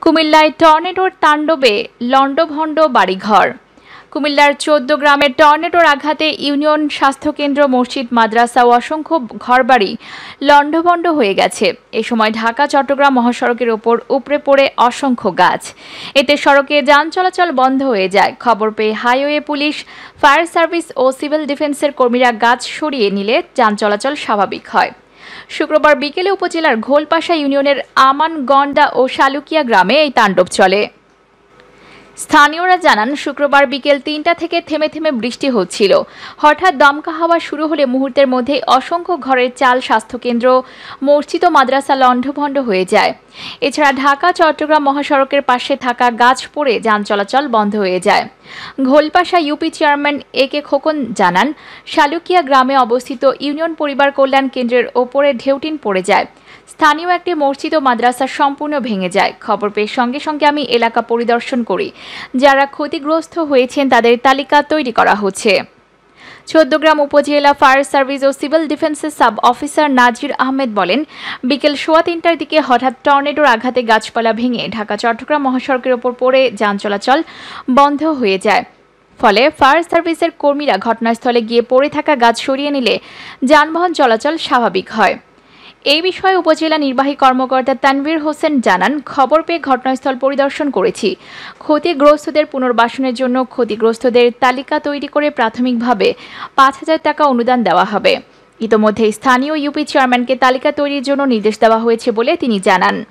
কুমিল্লায় টর্নেডোর তাণ্ডবে লণ্ডভণ্ড বাড়িঘর। কুমিল্লার ১৪ গ্রামের টর্নেডোর আঘাতে ইউনিয়ন স্বাস্থ্যকেন্দ্র, মসজিদ, মাদ্রাসা ও অসংখ্য ঘরবাড়ি লণ্ডভণ্ড হয়ে গেছে। এ সময় ঢাকা-চট্টগ্রাম মহাসড়কের ওপর উপড়ে পড়ে অসংখ্য গাছ। এতে সড়কে যান চলাচল বন্ধ হয়ে যায়। খবর পেয়ে হাইওয়ে পুলিশ, ফায়ার সার্ভিস ও সিভিল ডিফেন্সের কর্মীরা গাছ সরিয়ে নিলে যান চলাচল স্বাভাবিক হয়। শুক্রবার বিকেলে উপজেলার ঘোলপাশা ইউনিয়নের আমানগন্ডা ও শালুকিয়া গ্রামে এই তাণ্ডব চলে। স্থানীয়রা জানান, শুক্রবার বিকেল ৩টা থেকে থেমে থেমে বৃষ্টি হচ্ছিল। হঠাৎ দমকা হাওয়া শুরু হলে মুহূর্তের মধ্যেই অসংখ্য ঘরের চাল, স্বাস্থ্যকেন্দ্র, মসজিদ ও মাদ্রাসা লণ্ডভণ্ড হয়ে যায়। এছাড়া ঢাকা-চট্টগ্রাম মহাসড়কের পাশে থাকা গাছ পড়ে যান চলাচল বন্ধ হয়ে যায়। Gholpasha UP chairman A K Khokon জানান, শালুকিয়া গ্রামে অবস্থিত ইউনিয়ন পরিবার কল্যাণ কেন্দ্রের ওপরে ঢেউটিন পড়ে যায়। স্থানীয় একটি মসজিদ ও মাদ্রাসা সম্পূর্ণ ভেঙে যায়। খবর পেয়ে সঙ্গে সঙ্গে আমি এলাকা পরিদর্শন করি। যারা ক্ষতিগ্রস্ত হয়েছেন তাদের তালিকা তৈরি করা হচ্ছে। ১৪ গ্রাম উপজেলা ফায়ার সার্ভিস ও সিভিল ডিফেন্সের সাব অফিসার নাজির আহমেদ বলেন, বিকেল ৩:১৫টার দিকে হঠাৎ টর্নেডোর আঘাতে গাছপালা ভেঙে ঢাকা-চট্টগ্রাম মহাসড়কের ওপর পড়ে যান চলাচল বন্ধ হয়ে যায়। ফলে ফায়ার সার্ভিসের কর্মীরা ঘটনাস্থলে গিয়ে পড়ে থাকা গাছ সরিয়ে নিলে যানবাহন চলাচল স্বাভাবিক হয়। এই বিষয়ে উপজেলা নির্বাহী কর্মকর্তা তানভীর হোসেন জানান, খবর পেয়ে ঘটনাস্থল পরিদর্শন করেছি। ক্ষতিগ্রস্তদের পুনর্বাসনের জন্য ক্ষতিগ্রস্তদের তালিকা তৈরি করে প্রাথমিকভাবে ৫,০০০ টাকা অনুদান দেওয়া হবে। ইতোমধ্যে স্থানীয় ইউপি চেয়ারম্যানকে তালিকা তৈরির জন্য নির্দেশ দেওয়া হয়েছে বলে তিনি জানান।